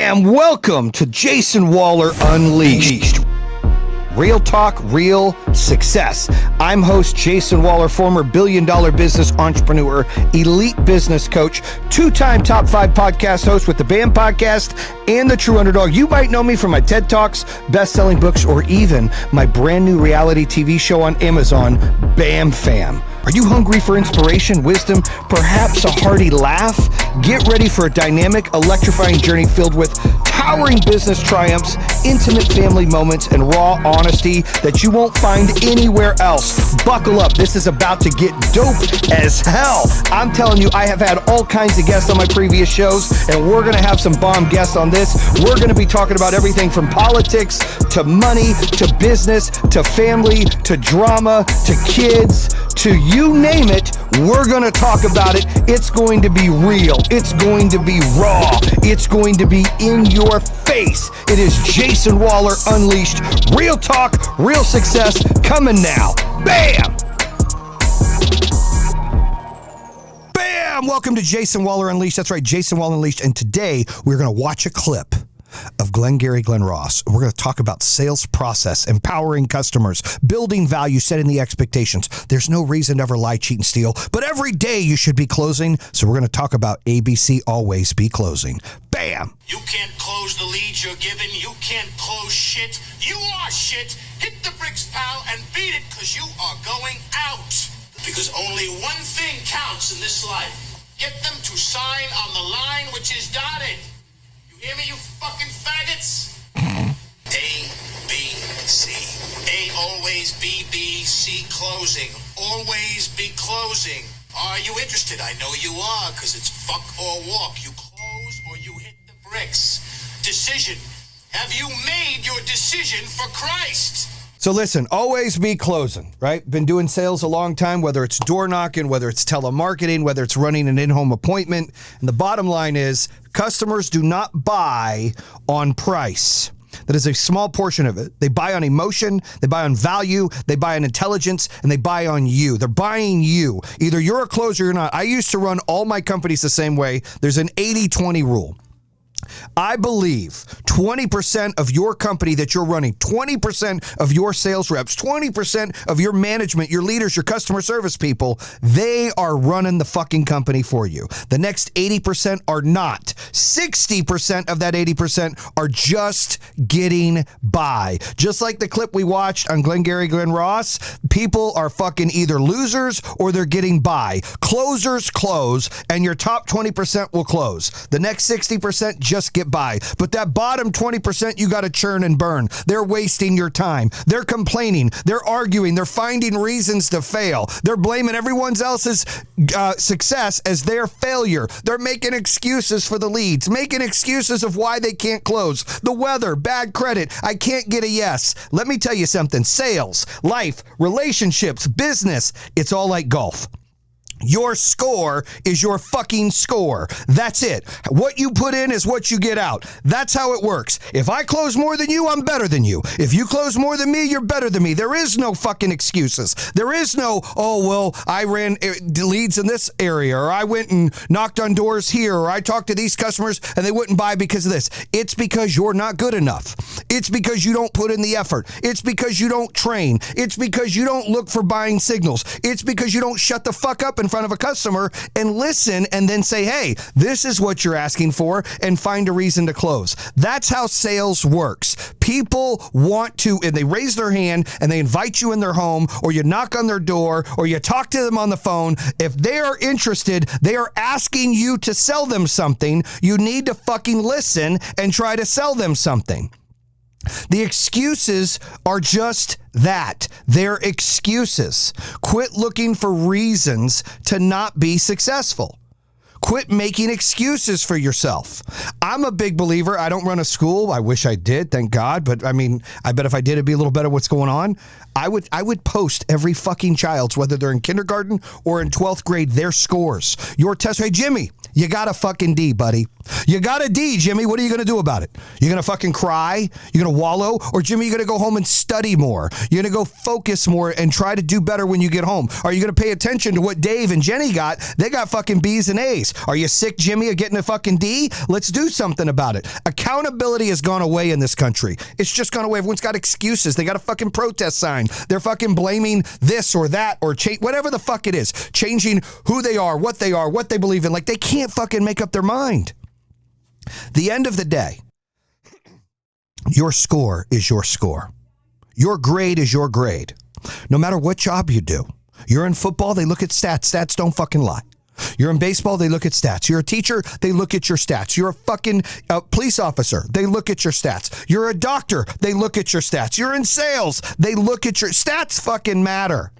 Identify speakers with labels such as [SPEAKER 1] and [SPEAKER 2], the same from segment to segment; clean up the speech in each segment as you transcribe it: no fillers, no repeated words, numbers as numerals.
[SPEAKER 1] Bam! Welcome to Jason Waller Unleashed. Real talk, real success. I'm host Jason Waller, former billion-dollar business entrepreneur, elite business coach, two-time top 5 podcast host with the BAM podcast and the True Underdog. You might know me from my TED Talks, best-selling books, or even my brand new reality TV show on Amazon, BAM Fam. Are you hungry for inspiration, wisdom, perhaps a hearty laugh? Get ready for a dynamic, electrifying journey filled with towering business triumphs, intimate family moments, and raw honesty that you won't find anywhere else. Buckle up. This is about to get dope as hell. I'm telling you, I have had all kinds of guests on my previous shows, and we're going to have some bomb guests on this. We're going to be talking about everything from politics to money to business to family to drama to kids to you name it. We're going to talk about it. It's going to be real. It's going to be raw. It's going to be in your face. It is Jason Waller Unleashed. Real talk, real success, coming now. Bam! Bam! Welcome to Jason Waller Unleashed. That's right, Jason Waller Unleashed. And today we're going to watch a clip of Glengarry Glen Ross. We're going to talk about sales process, empowering customers, building value, setting the expectations. There's no reason to ever lie, cheat, and steal, but every day you should be closing. So we're going to talk about ABC, always be closing. Bam!
[SPEAKER 2] You can't close the leads you're given. You can't close shit. You are shit. Hit the bricks, pal, and beat it, because you are going out. Because only one thing counts in this life. Get them to sign on the line which is dotted. Hear me, you fucking faggots? A, B, C. A, always, B, B, C, closing. Always be closing. Are you interested? I know you are, because it's fuck or walk. You close or you hit the bricks. Decision. Have you made your decision for Christ?
[SPEAKER 1] So listen, always be closing, right? Been doing sales a long time, whether it's door knocking, whether it's telemarketing, whether it's running an in-home appointment. And the bottom line is customers do not buy on price. That is a small portion of it. They buy on emotion, they buy on value, they buy on intelligence, and they buy on you. They're buying you. Either you're a closer or you're not. I used to run all my companies the same way. There's an 80-20 rule. I believe 20% of your company that you're running, 20% of your sales reps, 20% of your management, your leaders, your customer service people, they are running the fucking company for you. The next 80% are not. 60% of that 80% are just getting by. Just like the clip we watched on Glengarry Glen Ross, people are fucking either losers or they're getting by. Closers close, and your top 20% will close. The next 60% just get by. But that bottom 20%, you got to churn and burn. They're wasting your time. They're complaining. They're arguing. They're finding reasons to fail. They're blaming everyone else's success as their failure. They're making excuses for the leads, making excuses of why they can't close. The weather, bad credit, I can't get a yes. Let me tell you something. Sales, life, relationships, business, it's all like golf. Your score is your fucking score. That's it. What you put in is what you get out. That's how it works. If I close more than you, I'm better than you. If you close more than me, you're better than me. There is no fucking excuses. There is no, oh, well, I ran leads in this area, or I went and knocked on doors here, or I talked to these customers and they wouldn't buy because of this. It's because you're not good enough. It's because you don't put in the effort. It's because you don't train. It's because you don't look for buying signals. It's because you don't shut the fuck up in front of a customer and listen and then say, hey, this is what you're asking for, and find a reason to close. That's how sales works. People want to, and they raise their hand and they invite you in their home, or you knock on their door, or you talk to them on the phone. If they are interested, they are asking you to sell them something. You need to fucking listen and try to sell them something. The excuses are just that. They're excuses. Quit looking for reasons to not be successful. Quit making excuses for yourself. I'm a big believer. I don't run a school. I wish I did, thank God. But I mean, I bet if I did, it'd be a little better what's going on. I would post every fucking child's, whether they're in kindergarten or in 12th grade, their scores. Your test. Hey, Jimmy, you got a fucking D, buddy. You got a D, Jimmy. What are you going to do about it? You're going to fucking cry? You're going to wallow? Or, Jimmy, you're going to go home and study more? You're going to go focus more and try to do better when you get home? Are you going to pay attention to what Dave and Jenny got? They got fucking B's and A's. Are you sick, Jimmy, of getting a fucking D? Let's do something about it. Accountability has gone away in this country. It's just gone away. Everyone's got excuses. They got a fucking protest sign. They're fucking blaming this or that or whatever the fuck it is. Changing who they are, what they believe in. Like, they can't fucking make up their mind. The end of the day, your score is your score. Your grade is your grade. No matter what job you do. You're in football, they look at stats. Stats don't fucking lie. You're in baseball, they look at stats. You're a teacher, they look at your stats. You're a fucking police officer, they look at your stats. You're a doctor, they look at your stats. You're in sales, they look at your stats. Fucking matter.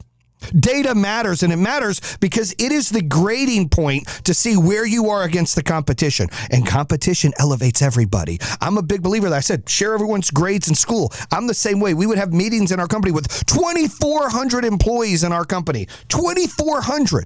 [SPEAKER 1] Data matters, and it matters because it is the grading point to see where you are against the competition. And competition elevates everybody. I'm a big believer that I said, share everyone's grades in school. I'm the same way. We would have meetings in our company with 2,400 employees in our company. 2,400.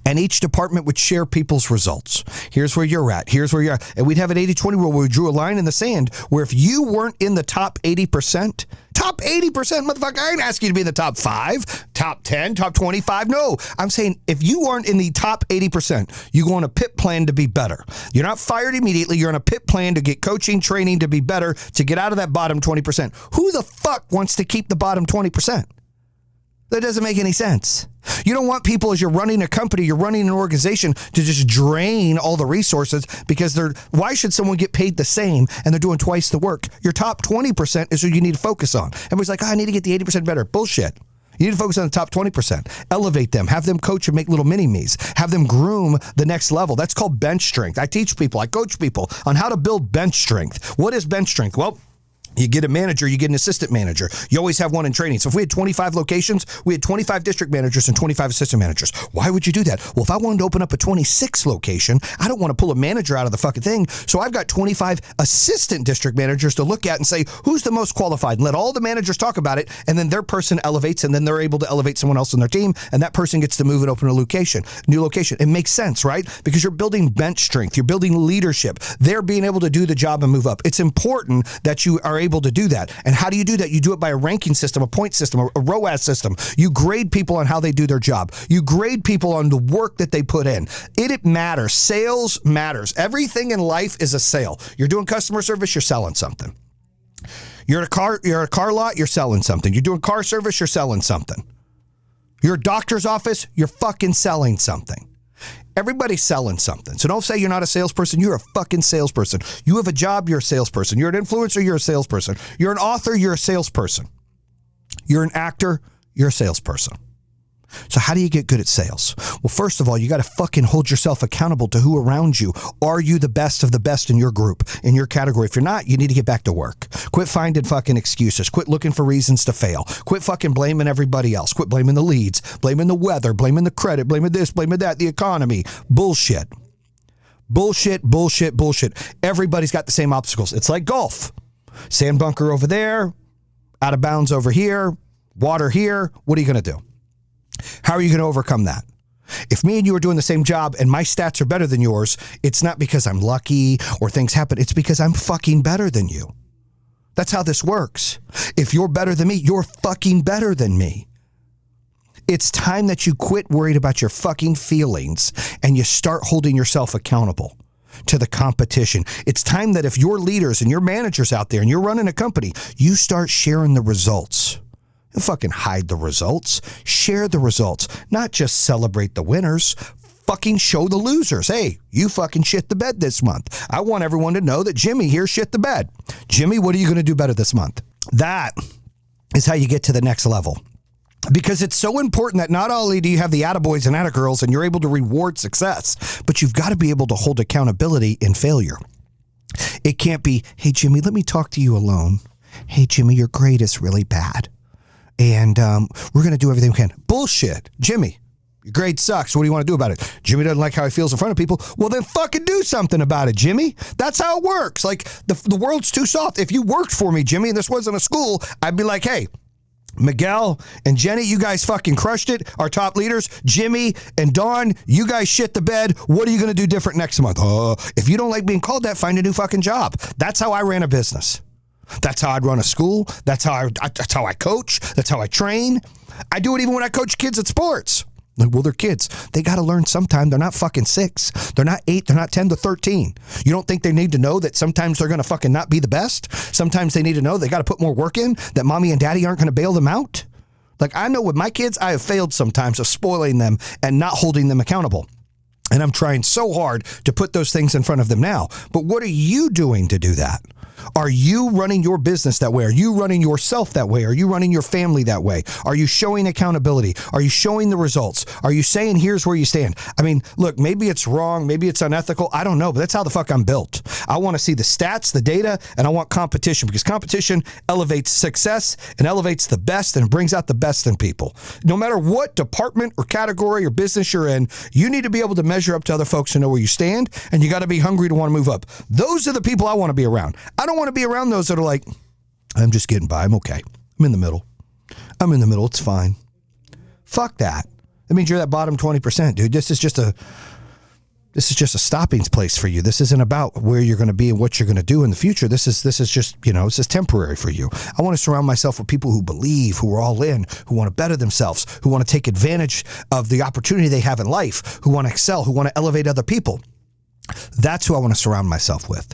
[SPEAKER 1] And each department would share people's results. Here's where you're at. Here's where you're at. And we'd have an 80-20 rule where we drew a line in the sand where if you weren't in the top 80%, motherfucker, I ain't asking you to be in the top 5, top 10, top 25. No, I'm saying if you aren't in the top 80%, you go on a PIP plan to be better. You're not fired immediately. You're on a PIP plan to get coaching, training to be better, to get out of that bottom 20%. Who the fuck wants to keep the bottom 20%? That doesn't make any sense. You don't want people, as you're running a company, you're running an organization, to just drain all the resources because why should someone get paid the same and they're doing twice the work? Your top 20% is who you need to focus on. Everybody's like, I need to get the 80% better. Bullshit. You need to focus on the top 20%. Elevate them. Have them coach and make little mini-me's. Have them groom the next level. That's called bench strength. I teach people, I coach people on how to build bench strength. What is bench strength? Well, you get a manager, you get an assistant manager. You always have one in training. So if we had 25 locations, we had 25 district managers and 25 assistant managers. Why would you do that? Well, if I wanted to open up a 26 location, I don't want to pull a manager out of the fucking thing. So I've got 25 assistant district managers to look at and say, who's the most qualified? And let all the managers talk about it. And then their person elevates, and then they're able to elevate someone else on their team. And that person gets to move and open a new location. It makes sense, right? Because you're building bench strength. You're building leadership. They're being able to do the job and move up. It's important that you are able to do that. And how do you do that? You do it by a ranking system, a point system, a ROAS system. You grade people on how they do their job. You grade people on the work that they put in. It matters. Sales matters. Everything in life is a sale. You're doing customer service, you're selling something. You're at a car lot, you're selling something. You're doing car service, you're selling something. You're a doctor's office, you're fucking selling something. Everybody's selling something. So don't say you're not a salesperson. You're a fucking salesperson. You have a job, you're a salesperson. You're an influencer, you're a salesperson. You're an author, you're a salesperson. You're an actor, you're a salesperson. So how do you get good at sales? Well, first of all, you got to fucking hold yourself accountable to who around you. Are you the best of the best in your group, in your category? If you're not, you need to get back to work. Quit finding fucking excuses. Quit looking for reasons to fail. Quit fucking blaming everybody else. Quit blaming the leads, blaming the weather, blaming the credit, blaming this, blaming that, the economy. Bullshit. Bullshit, bullshit, bullshit. Everybody's got the same obstacles. It's like golf. Sand bunker over there, out of bounds over here, water here. What are you going to do? How are you going to overcome that? If me and you are doing the same job and my stats are better than yours, it's not because I'm lucky or things happen. It's because I'm fucking better than you. That's how this works. If you're better than me, you're fucking better than me. It's time that you quit worried about your fucking feelings and you start holding yourself accountable to the competition. It's time that if your leaders and your managers out there and you're running a company, you start sharing the results. Don't fucking hide the results. Share the results. Not just celebrate the winners. Fucking show the losers. Hey, you fucking shit the bed this month. I want everyone to know that Jimmy here shit the bed. Jimmy, what are you going to do better this month? That is how you get to the next level. Because it's so important that not only do you have the attaboys and attagirls and you're able to reward success, but you've got to be able to hold accountability in failure. It can't be, hey, Jimmy, let me talk to you alone. Hey, Jimmy, your grade is really bad. And we're going to do everything we can. Bullshit. Jimmy, your grade sucks. What do you want to do about it? Jimmy doesn't like how he feels in front of people. Well, then fucking do something about it, Jimmy. That's how it works. Like, the world's too soft. If you worked for me, Jimmy, and this wasn't a school, I'd be like, hey, Miguel and Jenny, you guys fucking crushed it. Our top leaders, Jimmy and Dawn, you guys shit the bed. What are you going to do different next month? If you don't like being called that, find a new fucking job. That's how I ran a business. That's how I'd run a school. That's how I coach. That's how I train. I do it even when I coach kids at sports. Like, well, they're kids. They got to learn sometime. They're not fucking 6. They're not 8. They're not 10 to 13. You don't think they need to know that sometimes they're going to fucking not be the best? Sometimes they need to know they got to put more work in, that mommy and daddy aren't going to bail them out? Like, I know with my kids, I have failed sometimes of spoiling them and not holding them accountable. And I'm trying so hard to put those things in front of them now. But what are you doing to do that? Are you running your business that way? Are you running yourself that way? Are you running your family that way? Are you showing accountability? Are you showing the results? Are you saying, here's where you stand? I mean, look, maybe it's wrong. Maybe it's unethical. I don't know, but that's how the fuck I'm built. I want to see the stats, the data, and I want competition, because competition elevates success and elevates the best and brings out the best in people. No matter what department or category or business you're in, you need to be able to measure up to other folks to know where you stand, and you got to be hungry to want to move up. Those are the people I want to be around. I don't want to be around those that are like, I'm just getting by. I'm okay. I'm in the middle. It's fine. Fuck that. That means you're that bottom 20%, dude. This is just a stopping place for you. This isn't about where you're going to be and what you're going to do in the future. This is just, this is temporary for you. I want to surround myself with people who believe, who are all in, who want to better themselves, who want to take advantage of the opportunity they have in life, who want to excel, who want to elevate other people. That's who I want to surround myself with.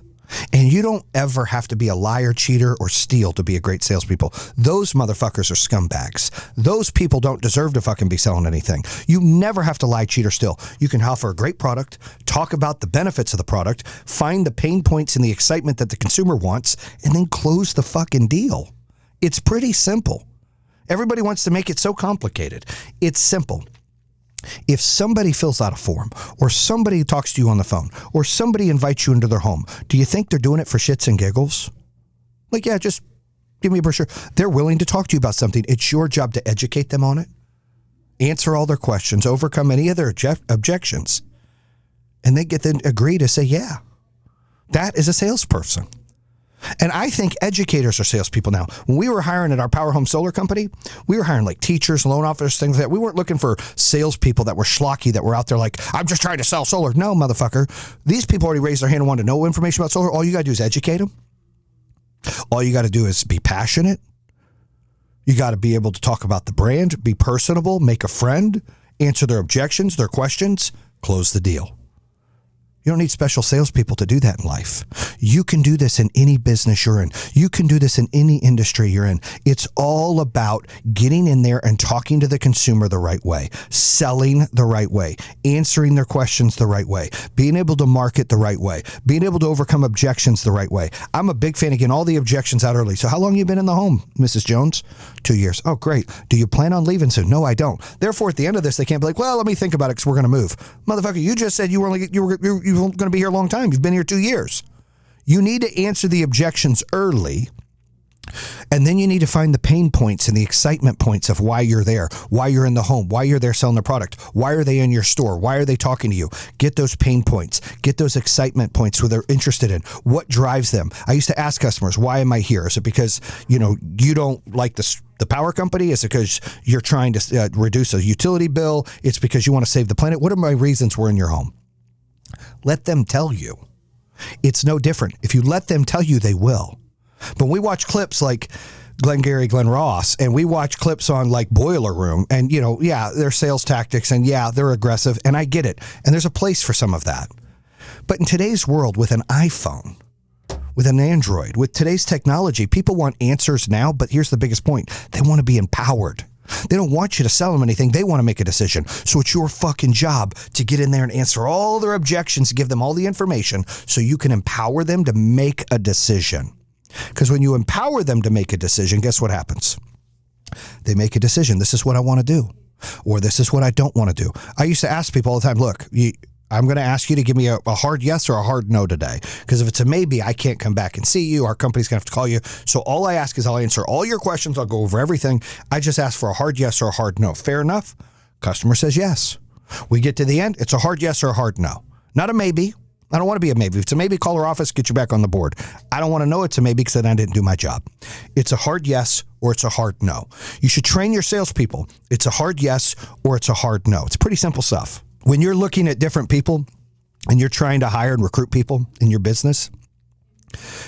[SPEAKER 1] And you don't ever have to be a liar, cheater, or steal to be a great salespeople. Those motherfuckers are scumbags. Those people don't deserve to fucking be selling anything. You never have to lie, cheat, or steal. You can offer a great product, talk about the benefits of the product, find the pain points and the excitement that the consumer wants, and then close the fucking deal. It's pretty simple. Everybody wants to make it so complicated. It's simple. If somebody fills out a form, or somebody talks to you on the phone, or somebody invites you into their home, do you think they're doing it for shits and giggles? Like, yeah, just give me a brochure. They're willing to talk to you about something. It's your job to educate them on it, answer all their questions, overcome any of their objections, and they get them agree to say, yeah, that is a salesperson. And I think educators are salespeople now. When we were hiring at our Power Home Solar Company, we were hiring like teachers, loan officers, things like that. We weren't looking for salespeople that were schlocky, that were out there like, I'm just trying to sell solar. No, motherfucker. These people already raised their hand and wanted to know information about solar. All you got to do is educate them. All you got to do is be passionate. You got to be able to talk about the brand, be personable, make a friend, answer their objections, their questions, close the deal. You don't need special salespeople to do that in life. You can do this in any business you're in. You can do this in any industry you're in. It's all about getting in there and talking to the consumer the right way, selling the right way, answering their questions the right way, being able to market the right way, being able to overcome objections the right way. I'm a big fan of getting all the objections out early. So how long have you been in the home, Mrs. Jones? 2 years. Oh, great. Do you plan on leaving soon? No, I don't. Therefore, at the end of this, they can't be like, well, let me think about it because we're going to move. Motherfucker, you just said you were going to be here a long time. You've been here 2 years. You need to answer the objections early, and then you need to find the pain points and the excitement points of why you're there, why you're in the home, why you're there selling the product, why are they in your store, why are they talking to you? Get those pain points, get those excitement points who they're interested in, what drives them. I used to ask customers, why am I here? Is it because, you don't like the power company? Is it because you're trying to reduce a utility bill? It's because you want to save the planet? What are my reasons we're in your home? Let them tell you. It's no different. If you let them tell you, they will. But we watch clips like Glengarry Glen Ross, and we watch clips on like Boiler Room, and they're sales tactics, and they're aggressive, and I get it. And there's a place for some of that. But in today's world, with an iPhone, with an Android, with today's technology, people want answers now, but here's the biggest point. They want to be empowered. They don't want you to sell them anything. They want to make a decision. So it's your fucking job to get in there and answer all their objections, give them all the information so you can empower them to make a decision. Because when you empower them to make a decision, guess what happens? They make a decision. This is what I want to do, or this is what I don't want to do. I used to ask people all the time, look, I'm going to ask you to give me a hard yes or a hard no today. Because if it's a maybe, I can't come back and see you. Our company's going to have to call you. So all I ask is I'll answer all your questions. I'll go over everything. I just ask for a hard yes or a hard no. Fair enough? Customer says yes. We get to the end. It's a hard yes or a hard no. Not a maybe. I don't want to be a maybe. If it's a maybe, call our office, get you back on the board. I don't want to know it's a maybe because then I didn't do my job. It's a hard yes or it's a hard no. You should train your salespeople. It's a hard yes or it's a hard no. It's pretty simple stuff. When you're looking at different people and you're trying to hire and recruit people in your business,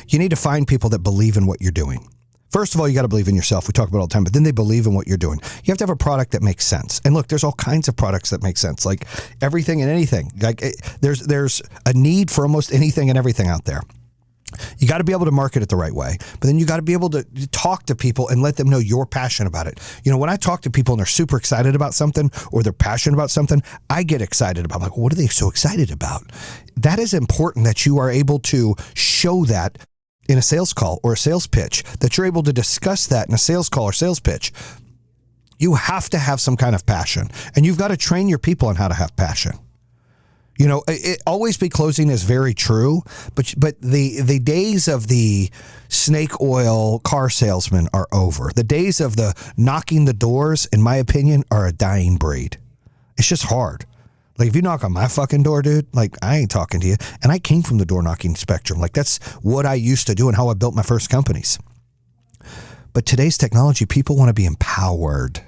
[SPEAKER 1] you need to find people that believe in what you're doing. First of all, you got to believe in yourself. We talk about it all the time, but then they believe in what you're doing. You have to have a product that makes sense. And look, there's all kinds of products that make sense, like everything and anything. Like there's a need for almost anything and everything out there. You got to be able to market it the right way, but then you got to be able to talk to people and let them know you're passionate about it. You know, when I talk to people and they're super excited about something or they're passionate about something, I get excited about, like, what are they so excited about? That is important, that you are able to show that in a sales call or a sales pitch, that you're able to discuss that in a sales call or sales pitch. You have to have some kind of passion, and you've got to train your people on how to have passion. You know, it always be closing is very true, but the days of the snake oil car salesman are over. The days of the knocking the doors, in my opinion, are a dying breed. It's just hard. Like, if you knock on my fucking door, dude, like, I ain't talking to you. And I came from the door knocking spectrum. Like, that's what I used to do and how I built my first companies. But today's technology, people want to be empowered.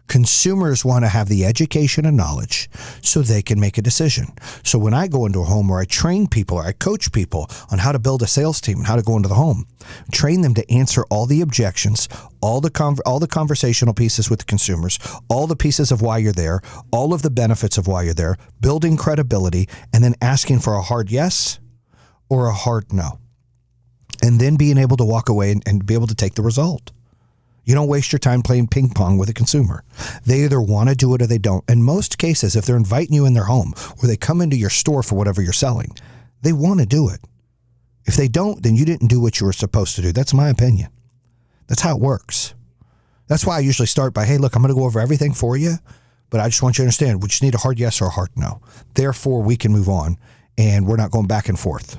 [SPEAKER 1] Consumers want to have the education and knowledge so they can make a decision. So when I go into a home where I train people or I coach people on how to build a sales team and how to go into the home, train them to answer all the objections, all the conversational pieces with the consumers, all the pieces of why you're there, all of the benefits of why you're there, building credibility, and then asking for a hard yes or a hard no. And then being able to walk away and be able to take the result. You don't waste your time playing ping pong with a consumer. They either want to do it or they don't. In most cases, if they're inviting you in their home or they come into your store for whatever you're selling, they want to do it. If they don't, then you didn't do what you were supposed to do. That's my opinion. That's how it works. That's why I usually start by, hey, look, I'm going to go over everything for you, but I just want you to understand, we just need a hard yes or a hard no. Therefore, we can move on, and we're not going back and forth.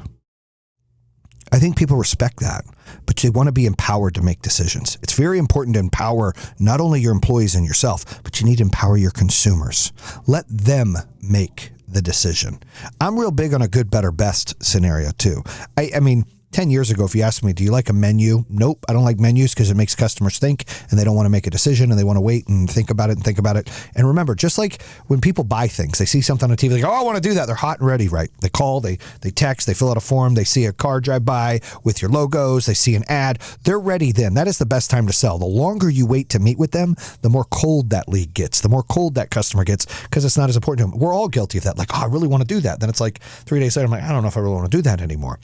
[SPEAKER 1] I think people respect that, but they want to be empowered to make decisions. It's very important to empower not only your employees and yourself, but you need to empower your consumers. Let them make the decision. I'm real big on a good, better, best scenario too. I mean, 10 years ago, if you asked me, do you like a menu? Nope, I don't like menus because it makes customers think and they don't want to make a decision and they want to wait and think about it. And remember, just like when people buy things, they see something on TV, they go, oh, I want to do that. They're hot and ready, right? They call, they text, they fill out a form, they see a car drive by with your logos, they see an ad. They're ready then. That is the best time to sell. The longer you wait to meet with them, the more cold that lead gets, the more cold that customer gets because it's not as important to them. We're all guilty of that. Like, oh, I really want to do that. Then it's like 3 days later, I'm like, I don't know if I really want to do that anymore.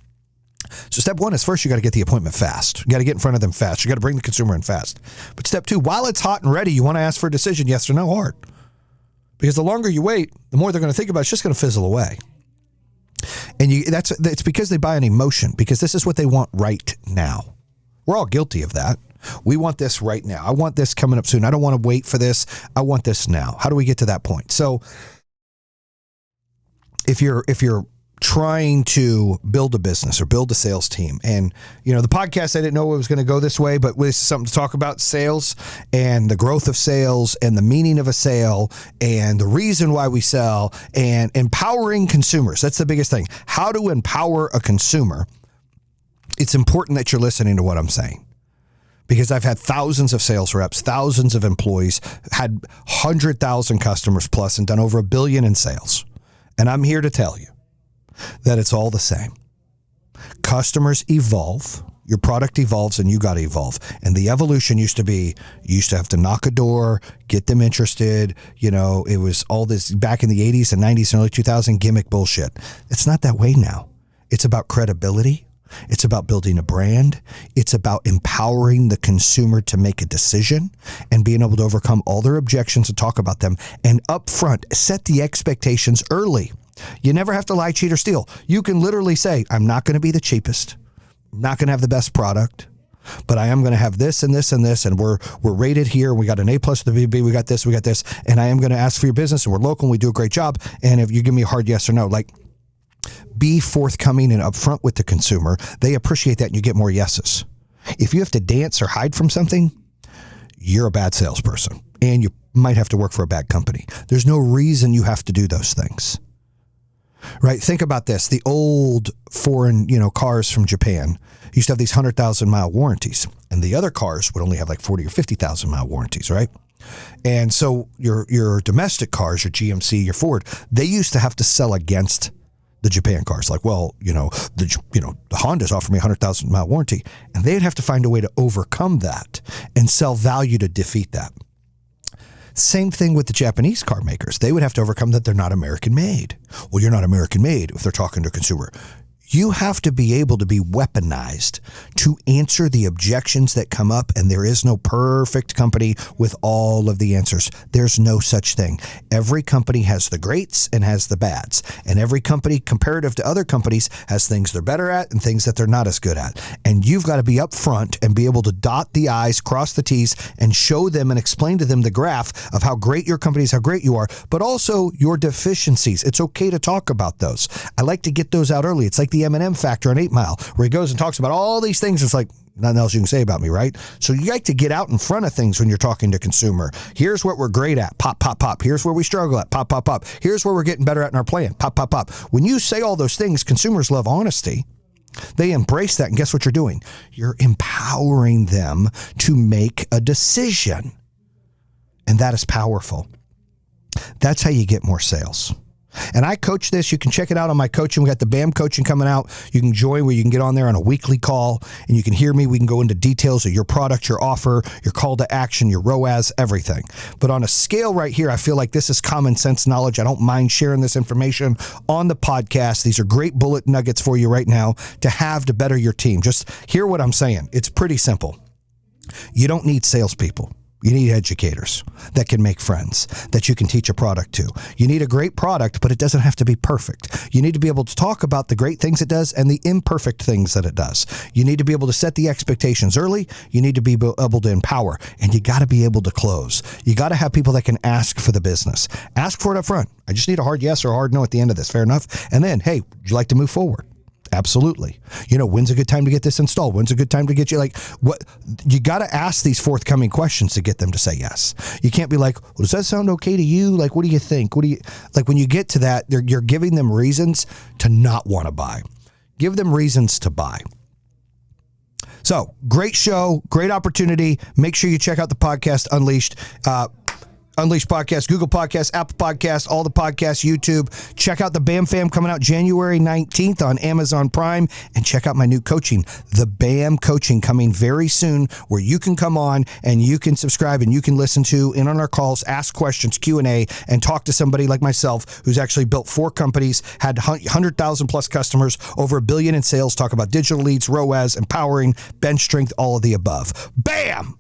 [SPEAKER 1] So step one is first, you got to get the appointment fast. You got to get in front of them fast. You got to bring the consumer in fast. But step two, while it's hot and ready, you want to ask for a decision, yes or no, hard. Because the longer you wait, the more they're going to think about it. It's just going to fizzle away. And it's because they buy an emotion, because this is what they want right now. We're all guilty of that. We want this right now. I want this coming up soon. I don't want to wait for this. I want this now. How do we get to that point? So if you're trying to build a business or build a sales team. And, you know, the podcast, I didn't know it was going to go this way, but this is something to talk about sales and the growth of sales and the meaning of a sale and the reason why we sell and empowering consumers. That's the biggest thing. How to empower a consumer. It's important that you're listening to what I'm saying. Because I've had thousands of sales reps, thousands of employees, had 100,000 customers plus and done over $1 billion in sales. And I'm here to tell you that it's all the same. Customers evolve, your product evolves, and you got to evolve. And the evolution used to be, you used to have to knock a door, get them interested. You know, it was all this back in the 80s and 90s and early 2000s gimmick bullshit. It's not that way now. It's about credibility. It's about building a brand. It's about empowering the consumer to make a decision and being able to overcome all their objections and talk about them. And up front, set the expectations early. You never have to lie, cheat, or steal. You can literally say, I'm not going to be the cheapest. I'm not going to have the best product, but I am going to have this and this and this. And we're rated here. We got an A+ with the BB. We got this. And I am going to ask for your business, and we're local and we do a great job. And if you give me a hard yes or no, like, be forthcoming and upfront with the consumer. They appreciate that and you get more yeses. If you have to dance or hide from something, you're a bad salesperson and you might have to work for a bad company. There's no reason you have to do those things. Right? Think about this. The old foreign, cars from Japan used to have these 100,000 mile warranties, and the other cars would only have like 40 or 50,000 mile warranties, right? And so your domestic cars, your GMC, your Ford, they used to have to sell against the Japan cars. Like, well, the Honda's offering me a 100,000 mile warranty, and they'd have to find a way to overcome that and sell value to defeat that. Same thing with the Japanese car makers. They would have to overcome that they're not American made. Well, you're not American made if they're talking to a consumer. You have to be able to be weaponized to answer the objections that come up, and there is no perfect company with all of the answers. There's no such thing. Every company has the greats and has the bads, and every company, comparative to other companies, has things they're better at and things that they're not as good at. And you've got to be upfront and be able to dot the I's, cross the T's, and show them and explain to them the graph of how great your company is, how great you are, but also your deficiencies. It's okay to talk about those. I like to get those out early. It's like the M&M factor on 8 Mile, where he goes and talks about all these things. It's like, nothing else you can say about me, right? So you like to get out in front of things when you're talking to consumer. Here's what we're great at. Pop, pop, pop. Here's where we struggle at. Pop, pop, pop. Here's where we're getting better at in our plan. Pop, pop, pop. When you say all those things, consumers love honesty. They embrace that. And guess what you're doing? You're empowering them to make a decision. And that is powerful. That's how you get more sales. And I coach this. You can check it out on my coaching. We got the BAM coaching coming out. You can join where you can get on there on a weekly call and you can hear me. We can go into details of your product, your offer, your call to action, your ROAS, everything. But on a scale right here, I feel like this is common sense knowledge. I don't mind sharing this information on the podcast. These are great bullet nuggets for you right now to have to better your team. Just hear what I'm saying. It's pretty simple. You don't need salespeople. You need educators that can make friends, that you can teach a product to. You need a great product, but it doesn't have to be perfect. You need to be able to talk about the great things it does and the imperfect things that it does. You need to be able to set the expectations early. You need to be able to empower, and you got to be able to close. You got to have people that can ask for the business. Ask for it up front. I just need a hard yes or a hard no at the end of this. Fair enough? And then, hey, would you like to move forward? Absolutely. When's a good time to get this installed? When's a good time to get you what? You got to ask these forthcoming questions to get them to say yes. You can't be like, well, does that sound okay to you? What do you think? When you get to that, you're giving them reasons to not want to buy. Give them reasons to buy. So great show, great opportunity. Make sure you check out the podcast Unleashed. Unleashed Podcast, Google Podcasts, Apple Podcasts, all the podcasts, YouTube. Check out the BAM Fam coming out January 19th on Amazon Prime. And check out my new coaching, the BAM Coaching, coming very soon, where you can come on and you can subscribe and you can listen to in on our calls, ask questions, Q&A, and talk to somebody like myself who's actually built 4 companies, had 100,000 plus customers, over $1 billion in sales, talk about digital leads, ROAS, empowering, bench strength, all of the above. BAM!